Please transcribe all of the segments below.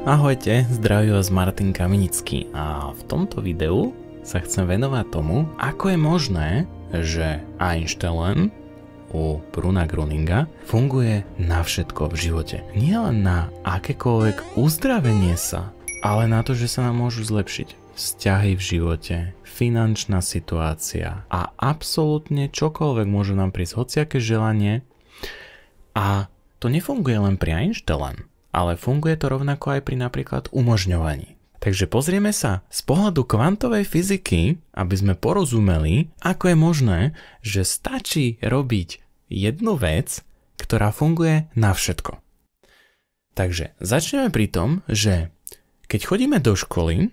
Ahojte, zdraví vás Martin Kamenický a v tomto videu sa chcem venovať tomu, ako je možné, že Einstein u Bruna Gröninga funguje na všetko v živote. Nie len na akékoľvek uzdravenie sa, ale na to, že sa nám môžu zlepšiť vzťahy v živote, finančná situácia a absolútne čokoľvek môže nám prísť, hociaké želanie. A to nefunguje len pri Einstein, ale funguje to rovnako aj pri napríklad umožňovaní. Takže pozrieme sa z pohľadu kvantovej fyziky, aby sme porozumeli, ako je možné, že stačí robiť jednu vec, ktorá funguje na všetko. Takže začneme pri tom, že keď chodíme do školy,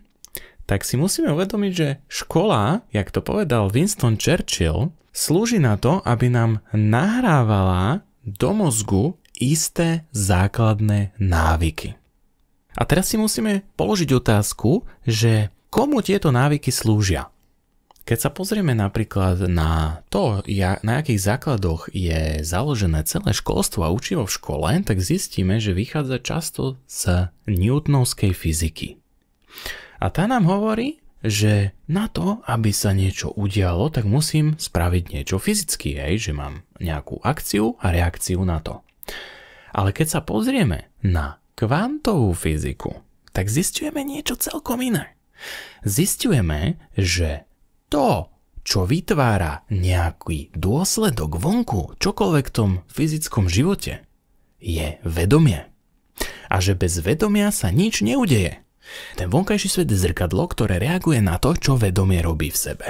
tak si musíme uvedomiť, že škola, jak to povedal Winston Churchill, slúži na to, aby nám nahrávala do mozgu isté základné návyky. A teraz si musíme položiť otázku, že komu tieto návyky slúžia? Keď sa pozrieme napríklad na to, na akých základoch je založené celé školstvo a učivo v škole, tak zistíme, že vychádza často z newtonovskej fyziky. A tá nám hovorí, že na to, aby sa niečo udialo, tak musím spraviť niečo fyzicky, že mám nejakú akciu a reakciu na to. Ale keď sa pozrieme na kvantovú fyziku, tak zisťujeme niečo celkom iné. Zisťujeme, že to, čo vytvára nejaký dôsledok vonku, čokoľvek v tom fyzickom živote, je vedomie. A že bez vedomia sa nič neudeje. Ten vonkajší svet je zrkadlo, ktoré reaguje na to, čo vedomie robí v sebe.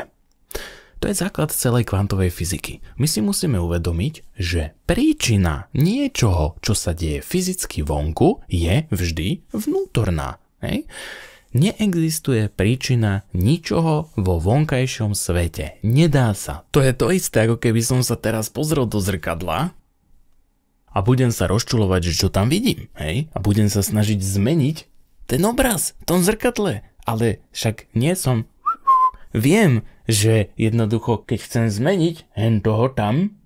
To je základ celej kvantovej fyziky. My si musíme uvedomiť, že príčina niečoho, čo sa deje fyzicky vonku, je vždy vnútorná. Neexistuje príčina ničoho vo vonkajšom svete. Nedá sa. To je to isté, ako keby som sa teraz pozrel do zrkadla a budem sa rozčulovať, že čo tam vidím. A budem sa snažiť zmeniť ten obraz v tom zrkadle. Ale však nie som... Viem, že jednoducho, keď chcem zmeniť toho tam,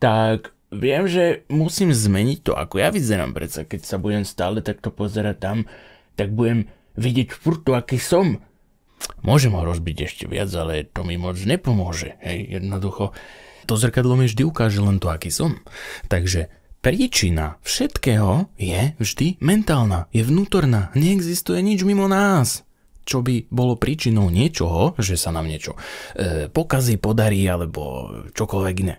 tak viem, že musím zmeniť to, ako ja vyzerám. Predsa keď sa budem stále takto pozerať tam, tak budem vidieť furt to, aký som. Môžem ho rozbiť ešte viac, ale to mi moc nepomôže. Jednoducho, to zrkadlo mi vždy ukáže len to, aký som. Takže príčina všetkého je vždy mentálna, je vnútorná. Neexistuje nič mimo nás, čo by bolo príčinou niečoho, že sa nám niečo pokazí, podarí alebo čokoľvek iné.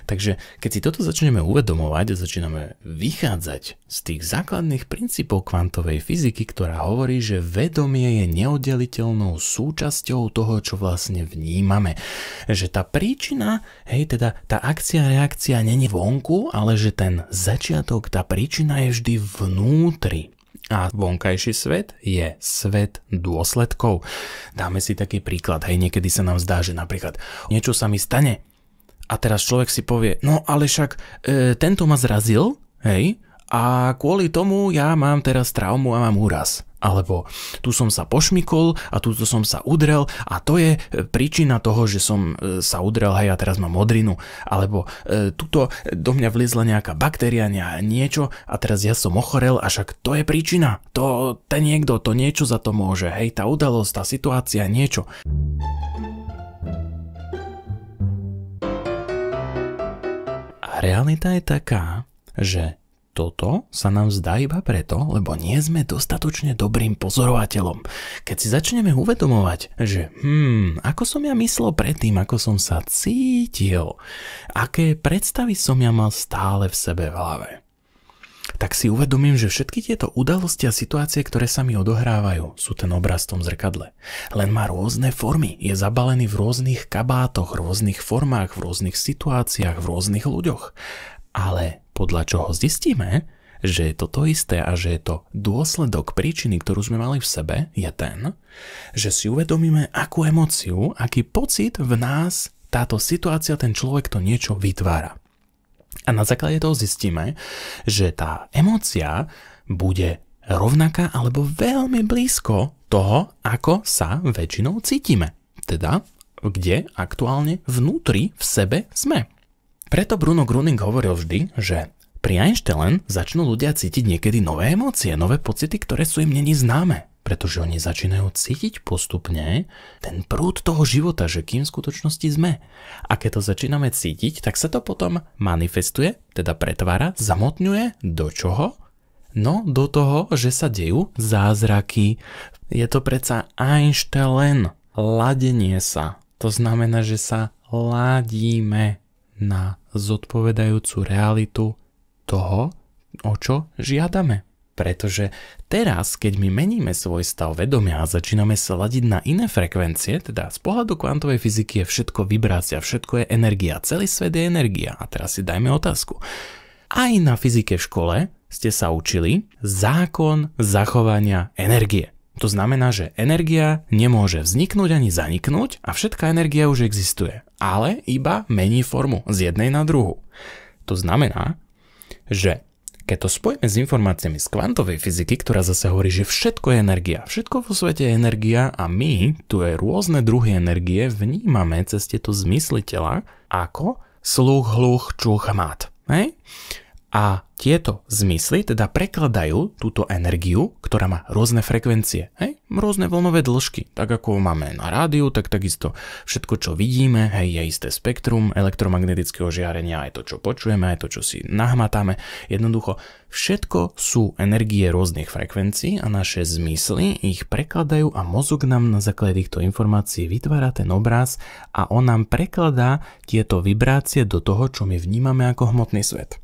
Takže keď si toto začneme uvedomovať a začíname vychádzať z tých základných princípov kvantovej fyziky, ktorá hovorí, že vedomie je neoddeliteľnou súčasťou toho, čo vlastne vnímame. Že tá príčina, teda tá akcia, reakcia není vonku, ale že ten začiatok, tá príčina je vždy vnútri. A vonkajší svet je svet dôsledkov. Dáme si taký príklad. Niekedy sa nám zdá, že napríklad niečo sa mi stane a teraz človek si povie, no ale však tento ma zrazil, a kvôli tomu ja mám teraz traumu a mám úraz. Alebo tu som sa pošmykol a tu som sa udrel a to je príčina toho, že som sa udrel, a teraz mám modrinu. Alebo tuto do mňa vliezla nejaká baktéria, niečo a teraz ja som ochorel a však to je príčina. To niečo za to môže. Tá udalosť, tá situácia, niečo. A realita je taká, že toto sa nám zdá iba preto, lebo nie sme dostatočne dobrým pozorovateľom. Keď si začneme uvedomovať, že ako som ja myslel predtým, ako som sa cítil, aké predstavy som ja mal stále v sebe v hlave, tak si uvedomím, že všetky tieto udalosti a situácie, ktoré sa mi odohrávajú, sú ten obraz v tom zrkadle. Len má rôzne formy, je zabalený v rôznych kabátoch, rôznych formách, v rôznych situáciách, v rôznych ľuďoch. Ale podľa čoho zistíme, že je to isté a že je to dôsledok príčiny, ktorú sme mali v sebe, je ten, že si uvedomíme, akú emóciu, aký pocit v nás táto situácia, ten človek to niečo vytvára. A na základe toho zistíme, že tá emócia bude rovnaká alebo veľmi blízko toho, ako sa väčšinou cítime. Teda, kde aktuálne vnútri v sebe sme. Preto Bruno Gröning hovoril vždy, že Pri Einstein začnú ľudia cítiť niekedy nové emócie, nové pocity, ktoré sú im není známe. Pretože oni začínajú cítiť postupne ten prúd toho života, že kým v skutočnosti sme. A keď to začíname cítiť, tak sa to potom manifestuje, teda pretvára, zamotňuje do čoho? No, do toho, že sa dejú zázraky. Je to predsa Einstein, ladenie sa. To znamená, že sa ladíme na zodpovedajúcu realitu toho, o čo žiadame. Pretože teraz, keď my meníme svoj stav vedomia a začíname sa ladiť na iné frekvencie, teda z pohľadu kvantovej fyziky je všetko vibrácia, všetko je energia, celý svet je energia. A teraz si dajme otázku. Aj na fyzike v škole ste sa učili zákon zachovania energie. To znamená, že energia nemôže vzniknúť ani zaniknúť a všetká energia už existuje, ale iba mení formu z jednej na druhú. To znamená, že keď to spojíme s informáciami z kvantovej fyziky, ktorá zase hovorí, že všetko je energia, všetko vo svete je energia a my tu je rôzne druhy energie vnímame cez tieto zmysly tela ako sluch, hluch, čuch, hmat. Hej? A tieto zmysly teda prekladajú túto energiu, ktorá má rôzne frekvencie, hej? Rôzne vlnové dĺžky, tak ako máme na rádiu, tak takisto všetko, čo vidíme, hej, je isté spektrum elektromagnetického žiarenia, aj to, čo počujeme, aj to, čo si nahmatáme. Jednoducho, všetko sú energie rôznych frekvencií a naše zmysly ich prekladajú a mozog nám na základe týchto informácií vytvára ten obraz a on nám prekladá tieto vibrácie do toho, čo my vnímame ako hmotný svet.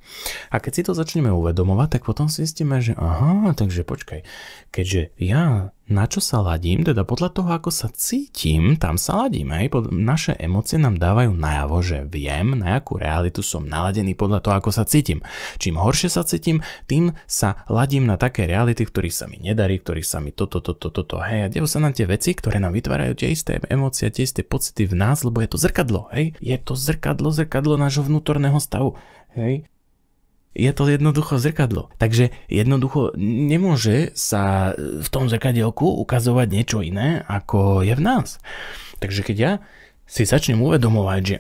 A keď si to začneme uvedomovať, tak potom si zistíme, že aha, takže počkaj, keďže ja na čo sa ladím, teda podľa toho, ako sa cítim, tam sa ladím, hej, naše emócie nám dávajú najavo, že viem, na akú realitu som naladený podľa toho, ako sa cítim. Čím horšie sa cítim, tým sa ladím na také reality, v ktorých sa mi nedarí, v ktorých sa mi toto, hej, a dejú sa nám tie veci, ktoré nám vytvárajú tie isté emócie, tie isté pocity v nás, lebo je to zrkadlo, hej, je to zrkadlo nášho vnútorného stavu, hej. Je to jednoducho zrkadlo. Takže jednoducho nemôže sa v tom zrkadielku ukazovať niečo iné, ako je v nás. Takže keď ja si začnem uvedomovať, že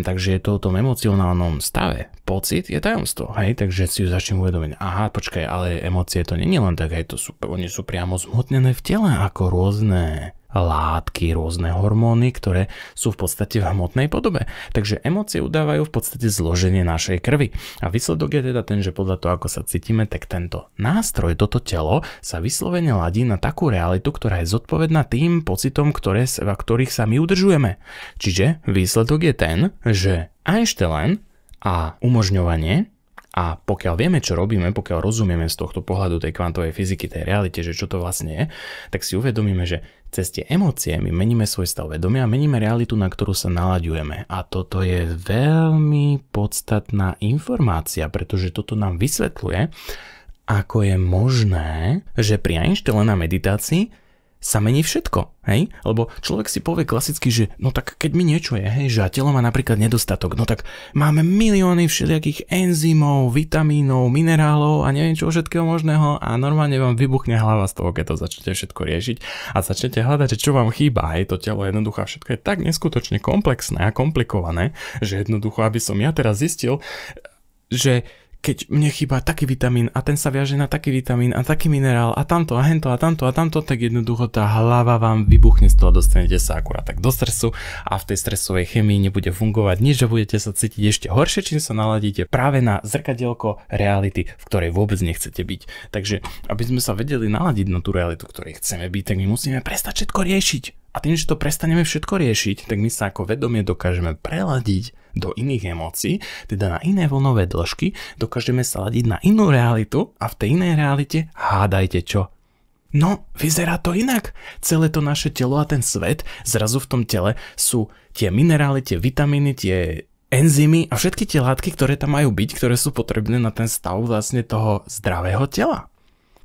takže je to o tom emocionálnom stave. Pocit je tajomstvo, hej, takže si ju začnem uvedomiť. Aha, počkaj, ale emócie to nie je len tak, hej, oni sú priamo zhmotnené v tele ako rôzne látky, rôzne hormóny, ktoré sú v podstate v hmotnej podobe. Takže emócie udávajú v podstate zloženie našej krvi. A výsledok je teda ten, že podľa toho, ako sa cítime, tak tento nástroj, toto telo sa vyslovene ladí na takú realitu, ktorá je zodpovedná tým pocitom, ktorých sa my udržujeme. Čiže výsledok je ten, že Einstein a umožňovanie, a pokiaľ vieme, čo robíme, pokiaľ rozumieme z tohto pohľadu tej kvantovej fyziky, tej realite, že čo to vlastne je, tak si uvedomíme, že cez tie emócie my meníme svoj stav vedomia a meníme realitu, na ktorú sa nalaďujeme. A toto je veľmi podstatná informácia, pretože toto nám vysvetľuje, ako je možné, že pri Einsteina meditácii sa mení všetko, hej? Lebo človek si povie klasicky, že no tak keď mi niečo je, hej, že a telo má napríklad nedostatok, no tak máme milióny všelijakých enzymov, vitamínov, minerálov a neviem čo všetkého možného a normálne vám vybuchne hlava z toho, keď to začnete všetko riešiť a začnete hľadať, že čo vám chýba, hej, to telo jednoducho všetko je tak neskutočne komplexné a komplikované, že jednoducho, aby som ja teraz zistil, že keď mne chýba taký vitamín a ten sa viaže na taký vitamín a taký minerál a tamto a hento a tamto a tamto, tak jednoducho tá hlava vám vybuchne z toho, dostanete sa akurát tak do stresu a v tej stresovej chemii nebude fungovať nič, že budete sa cítiť ešte horšie, čím sa naladíte práve na zrkadielko reality, v ktorej vôbec nechcete byť. Takže aby sme sa vedeli naladiť na tú realitu, v ktorej chceme byť, tak my musíme prestať všetko riešiť. A tým, že to prestaneme všetko riešiť, tak my sa ako vedomie dokážeme preladiť do iných emócií, teda na iné vlnové dĺžky, dokážeme sa ladiť na inú realitu a v tej inej realite hádajte čo? No, vyzerá to inak. Celé to naše telo a ten svet, zrazu v tom tele sú tie minerály, tie vitamíny, tie enzymy a všetky tie látky, ktoré tam majú byť, ktoré sú potrebné na ten stav vlastne toho zdravého tela.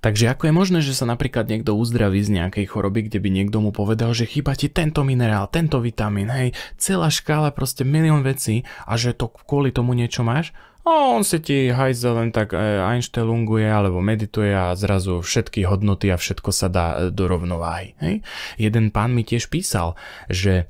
Takže ako je možné, že sa napríklad niekto uzdraví z nejakej choroby, kde by niekto mu povedal, že chýba ti tento minerál, tento vitamín, hej, celá škála, proste milión vecí a že to kvôli tomu niečo máš A on si ti hajze len tak einstellunguje alebo medituje a zrazu všetky hodnoty a všetko sa dá do rovnováhy. Hej? Jeden pán mi tiež písal, že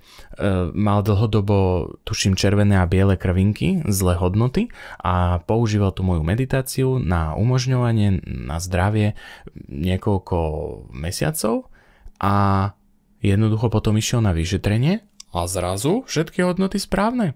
mal dlhodobo, tuším, červené a biele krvinky, zlé hodnoty a používal tú moju meditáciu na umožňovanie, na zdravie niekoľko mesiacov a jednoducho potom išiel na vyšetrenie a zrazu všetky hodnoty správne.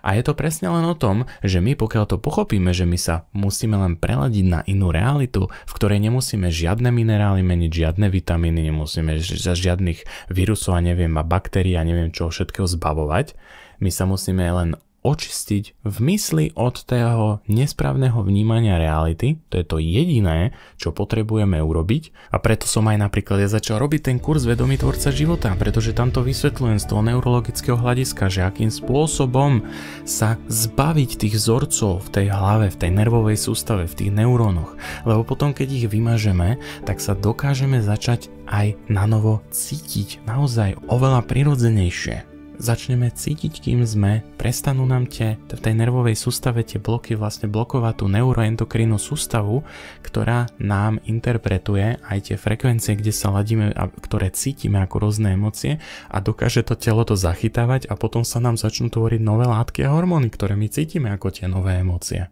A je to presne len o tom, že my pokiaľ to pochopíme, že my sa musíme len preladiť na inú realitu, v ktorej nemusíme žiadne minerály meniť, žiadne vitamíny, nemusíme za žiadnych vírusov a neviem a baktérií a neviem čo všetkého zbavovať, my sa musíme len očistiť v mysli od toho nesprávneho vnímania reality. To je to jediné, čo potrebujeme urobiť a preto som aj napríklad začal robiť ten kurz Vedomý tvorca života, pretože tam to vysvetľujem z toho neurologického hľadiska, že akým spôsobom sa zbaviť tých vzorcov v tej hlave, v tej nervovej sústave, v tých neurónoch, lebo potom keď ich vymažeme, tak sa dokážeme začať aj na novo cítiť naozaj oveľa prirodzenejšie. Začneme cítiť, kým sme, prestanú nám v tej nervovej sústave tie bloky vlastne blokovať tú neuroendokrínnu sústavu, ktorá nám interpretuje aj tie frekvencie, kde sa ladíme a ktoré cítime ako rôzne emócie a dokáže to telo to zachytávať a potom sa nám začnú tvoriť nové látky a hormóny, ktoré my cítime ako tie nové emócie.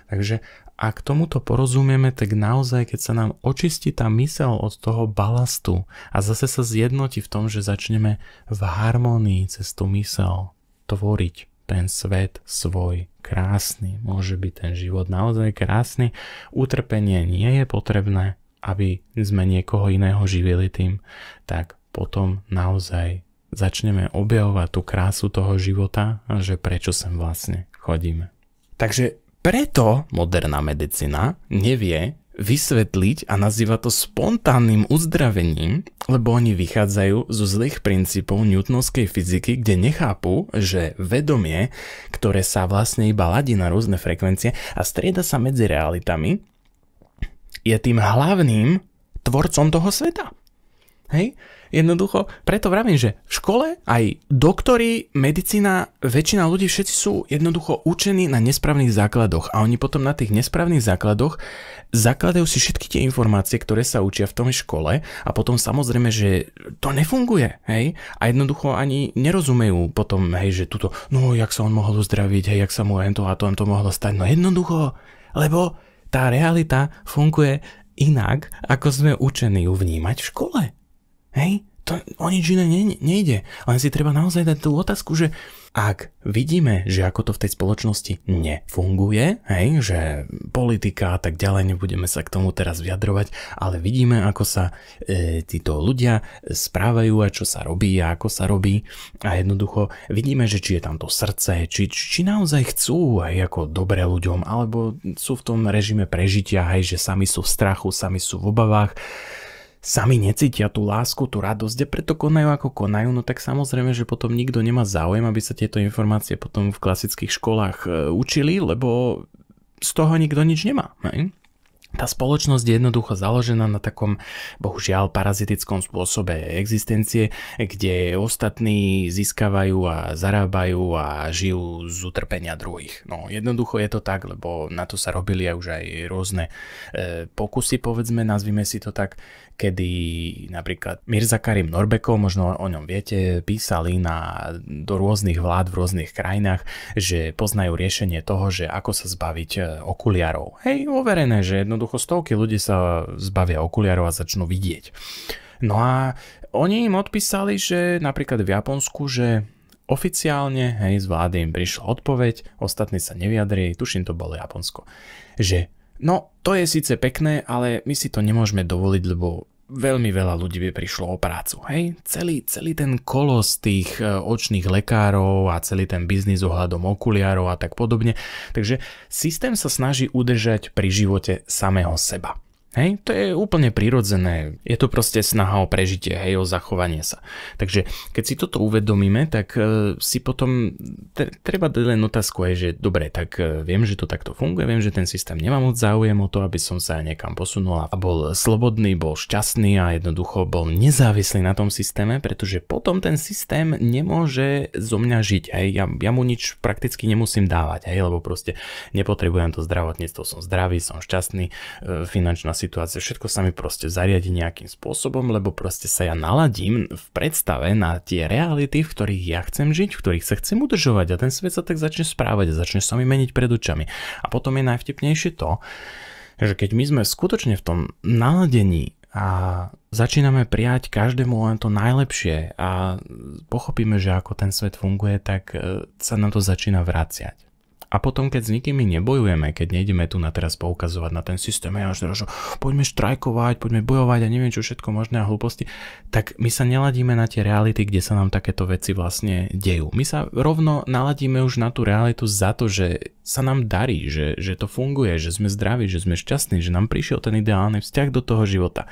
Takže ak tomuto porozumieme, tak naozaj, keď sa nám očistí tá myseľ od toho balastu a zase sa zjednotí v tom, že začneme v harmonii cez tú myseľ tvoriť ten svet svoj krásny, môže byť ten život naozaj krásny, utrpenie nie je potrebné, aby sme niekoho iného živili tým, tak potom naozaj začneme objavovať tú krásu toho života a že prečo sem vlastne chodíme. Takže preto moderná medicína nevie vysvetliť a nazýva to spontánnym uzdravením, lebo oni vychádzajú zo zlých princípov newtonovskej fyziky, kde nechápu, že vedomie, ktoré sa vlastne iba ladí na rôzne frekvencie a strieda sa medzi realitami, je tým hlavným tvorcom toho sveta. Hej? Jednoducho, preto vravím, že v škole aj doktori, medicína, väčšina ľudí, všetci sú jednoducho učení na nesprávnych základoch a oni potom na tých nesprávnych základoch zakladajú si všetky tie informácie, ktoré sa učia v tom škole a potom samozrejme, že to nefunguje, hej? A jednoducho ani nerozumejú potom, hej, že tuto, no jak sa on mohol uzdraviť, hej, jak sa mu to a to mohlo stať, no jednoducho, lebo tá realita funguje inak, ako sme učení ju vnímať v škole. Hej, to o nič iné nejde. Len si treba naozaj dať tú otázku, že ak vidíme, že ako to v tej spoločnosti nefunguje, hej, že politika a tak ďalej, nebudeme sa k tomu teraz vyjadrovať, ale vidíme, ako sa títo ľudia správajú a čo sa robí a ako sa robí a jednoducho vidíme, že či je tam to srdce, či naozaj chcú aj ako dobre ľuďom, alebo sú v tom režime prežitia, hej, že sami sú v strachu, sami sú v obavách, sami necítia tú lásku, tú radosť, a preto konajú ako konajú, no tak samozrejme, že potom nikto nemá záujem, aby sa tieto informácie potom v klasických školách učili, lebo z toho nikto nič nemá. Ne? Tá spoločnosť je jednoducho založená na takom, bohužiaľ, parazitickom spôsobe existencie, kde ostatní získavajú a zarábajú a žijú z utrpenia druhých. No jednoducho je to tak, lebo na to sa robili už aj rôzne pokusy, povedzme, nazvime si to tak, kedy napríklad Mirza Karim Norbekov, možno o ňom viete, písali do rôznych vlád v rôznych krajinách, že poznajú riešenie toho, že ako sa zbaviť okuliarov. Hej, overené, že jednoducho stovky ľudí sa zbavia okuliarov a začnú vidieť. No a oni im odpísali, že napríklad v Japonsku, že oficiálne, hej, z vlády im prišla odpoveď, ostatní sa nevyjadrili, tuším to bolo Japonsko, že no, to je síce pekné, ale my si to nemôžeme dovoliť, lebo veľmi veľa ľudí by prišlo o prácu. Hej? Celý ten kolos tých očných lekárov a celý ten biznis ohľadom okuliarov a tak podobne. Takže systém sa snaží udržať pri živote samého seba. Hej, to je úplne prirodzené. Je to proste snaha o prežitie, hej, o zachovanie sa. Takže keď si toto uvedomíme, tak si potom treba dať len otázku aj, že dobre, tak viem, že to takto funguje, viem, že ten systém nemá moc záujem o to, aby som sa niekam posunul a bol slobodný, bol šťastný a jednoducho bol nezávislý na tom systéme, pretože potom ten systém nemôže zo mňa žiť, hej, ja mu nič prakticky nemusím dávať, hej, lebo proste nepotrebujem to zdravotníctvo, som zdravý, som šťastný, finančná situácia, všetko sa mi proste zariadi nejakým spôsobom, lebo proste sa ja naladím v predstave na tie reality, v ktorých ja chcem žiť, v ktorých sa chcem udržovať a ten svet sa tak začne správať a začne sa mi meniť pred očami. A potom je najvtipnejšie to, že keď my sme skutočne v tom naladení a začíname prijať každému len to najlepšie a pochopíme, že ako ten svet funguje, tak sa nám to začína vraciať. A potom, keď s nikými nebojujeme, keď nejdeme tu na teraz poukazovať na ten systém, že poďme štrajkovať, poďme bojovať a neviem čo všetko možné a hlúposti, tak my sa neladíme na tie reality, kde sa nám takéto veci vlastne dejú. My sa rovno naladíme už na tú realitu za to, že sa nám darí, že to funguje, že sme zdraví, že sme šťastní, že nám prišiel ten ideálny vzťah do toho života.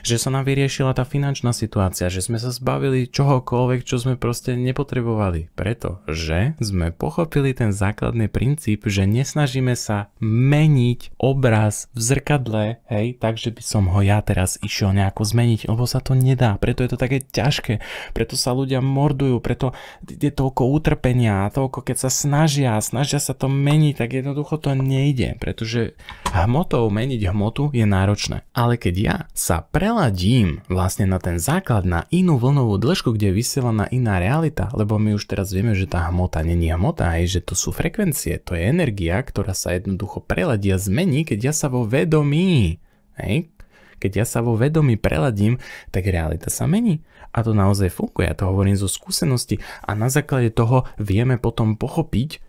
Že sa nám vyriešila tá finančná situácia, že sme sa zbavili čohokoľvek, čo sme proste nepotrebovali. Pretože sme pochopili ten základný princíp, že nesnažíme sa meniť obraz v zrkadle, hej, takže by som ho ja teraz išiel nejako zmeniť, lebo sa to nedá. Preto je to také ťažké, preto sa ľudia mordujú, preto je toľko utrpenia a toľko, keď sa snažia sa to meniť, tak jednoducho to nejde, pretože hmotou meniť hmotu je náročné. Ale keď ja sa preladím vlastne na ten základ, na inú vlnovú dĺžku, kde je vysielaná iná realita, lebo my už teraz vieme, že tá hmota není hmota, aj že to sú frekvencie, to je energia, ktorá sa jednoducho preladí a zmení, keď ja sa vo vedomí, hej? Keď ja sa vo vedomí preladím, tak realita sa mení. A to naozaj funguje, ja to hovorím zo skúsenosti a na základe toho vieme potom pochopiť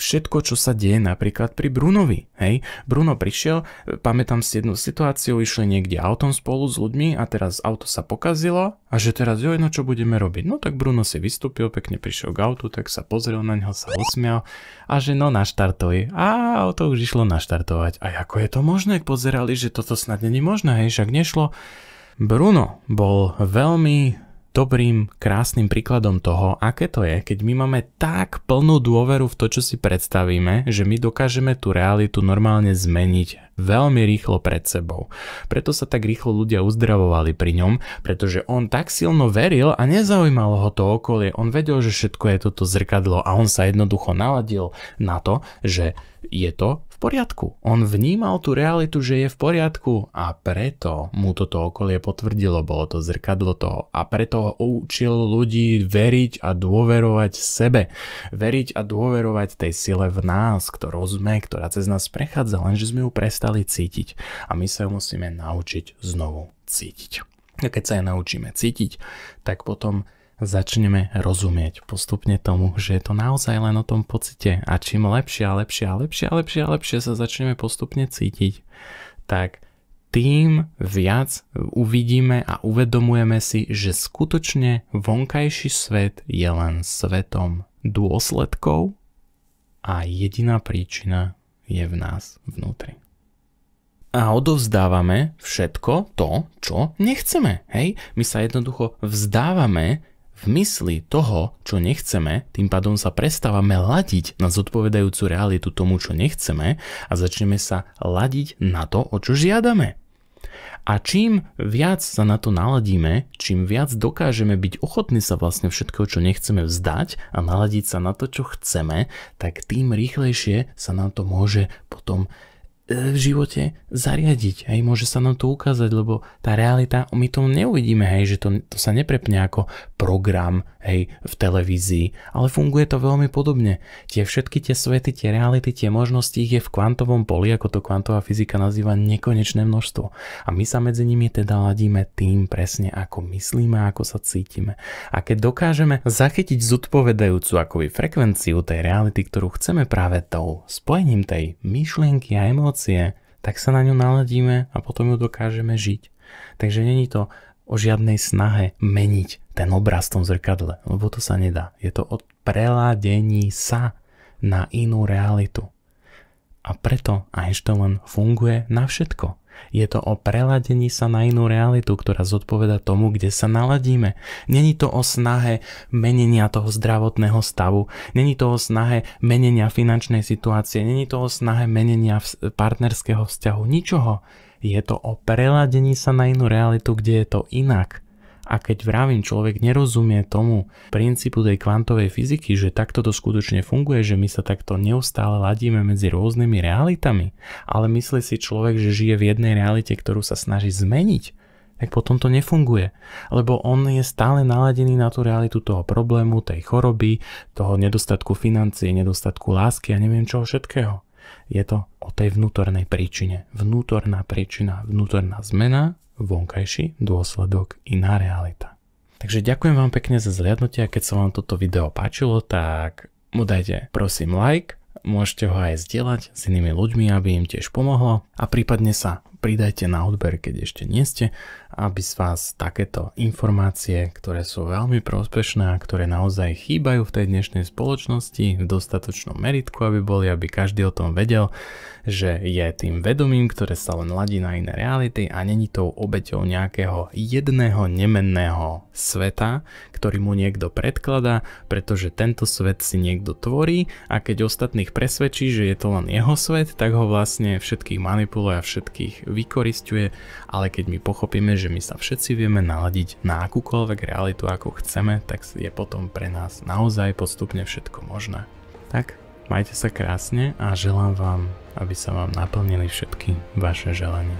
všetko, čo sa deje napríklad pri Brunovi. Hej, Bruno prišiel, pamätám si jednu situáciu, išli niekde autom spolu s ľuďmi a teraz auto sa pokazilo a že teraz no čo budeme robiť? No tak Bruno si vystúpil, pekne prišiel k autu, tak sa pozrel na neho, sa usmial a že no naštartuj. A auto už išlo naštartovať. A ako je to možné? Pozerali, že toto snad není možné, hej, však nešlo. Bruno bol veľmi dobrým, krásnym príkladom toho, aké to je, keď my máme tak plnú dôveru v to, čo si predstavíme, že my dokážeme tú realitu normálne zmeniť veľmi rýchlo pred sebou. Preto sa tak rýchlo ľudia uzdravovali pri ňom, pretože on tak silno veril a nezaujímalo ho to okolie. On vedel, že všetko je toto zrkadlo a on sa jednoducho naladil na to, že je to v poriadku. On vnímal tú realitu, že je v poriadku a preto mu toto okolie potvrdilo, bolo to zrkadlo toho a preto učil ľudí veriť a dôverovať sebe. Veriť a dôverovať tej sile v nás, ktorou sme, ktorá cez nás prechádza, lenže sme ju prestali cítiť a my sa ju musíme naučiť znovu cítiť. A keď sa ju naučíme cítiť, tak potom začneme rozumieť postupne tomu, že je to naozaj len o tom pocite a čím lepšie sa začneme postupne cítiť, tak tým viac uvidíme a uvedomujeme si, že skutočne vonkajší svet je len svetom dôsledkov a jediná príčina je v nás vnútri. A odovzdávame všetko to, čo nechceme. Hej? My sa jednoducho vzdávame v mysli toho, čo nechceme, tým pádom sa prestávame ladiť na zodpovedajúcu realitu tomu, čo nechceme a začneme sa ladiť na to, o čo žiadame. A čím viac sa na to naladíme, čím viac dokážeme byť ochotní sa vlastne všetko, čo nechceme vzdať a naladiť sa na to, čo chceme, tak tým rýchlejšie sa nám to môže potom v živote zariadiť, hej, môže sa nám to ukázať, lebo tá realita, my to neuvidíme, hej, že to sa neprepne ako program, hej, v televízii, ale funguje to veľmi podobne. Všetky tie svety, tie reality, tie možnosti, ich je v kvantovom poli, ako to kvantová fyzika nazýva, nekonečné množstvo. A my sa medzi nimi teda ladíme tým presne, ako myslíme, ako sa cítime. A keď dokážeme zachytiť zodpovedajúcu akoby frekvenciu tej reality, ktorú chceme práve tou spojením tej myšlienky a emócie, tak sa na ňu naladíme a potom ju dokážeme žiť. Takže není to o žiadnej snahe meniť ten obraz v tom zrkadle, lebo to sa nedá. Je to o preladení sa na inú realitu. A preto Einstein funguje na všetko. Je to o preladení sa na inú realitu, ktorá zodpoveda tomu, kde sa naladíme. Není to o snahe menenia toho zdravotného stavu, není to o snahe menenia finančnej situácie, není to o snahe menenia partnerského vzťahu, ničoho. Je to o preladení sa na inú realitu, kde je to inak. A keď vravím, človek nerozumie tomu princípu tej kvantovej fyziky, že takto to skutočne funguje, že my sa takto neustále ladíme medzi rôznymi realitami, ale myslí si človek, že žije v jednej realite, ktorú sa snaží zmeniť, tak potom to nefunguje. Lebo on je stále naladený na tú realitu toho problému, tej choroby, toho nedostatku financií, nedostatku lásky a neviem čoho všetkého. Je to o tej vnútornej príčine. Vnútorná príčina, vnútorná zmena, vonkajší dôsledok, iná realita. Takže ďakujem vám pekne za zhliadnutie a keď sa vám toto video páčilo, tak mu dajte prosím like, môžete ho aj zdieľať s inými ľuďmi, aby im tiež pomohlo a prípadne sa pridajte na odber, keď ešte nie ste, aby z vás takéto informácie, ktoré sú veľmi prospešné a ktoré naozaj chýbajú v tej dnešnej spoločnosti v dostatočnom meritku, aby každý o tom vedel, že je tým vedomím, ktoré sa len ladí na iné reality a není tou obeťou nejakého jedného nemenného sveta, ktorý mu niekto predkladá, pretože tento svet si niekto tvorí a keď ostatných presvedčí, že je to len jeho svet, tak ho vlastne všetkých manipuluje a všetkých vykorisťuje, ale keď my pochopíme, že my sa všetci vieme naladiť na akúkoľvek realitu, ako chceme, tak je potom pre nás naozaj postupne všetko možné. Tak, majte sa krásne a želám vám, aby sa vám naplnili všetky vaše želania.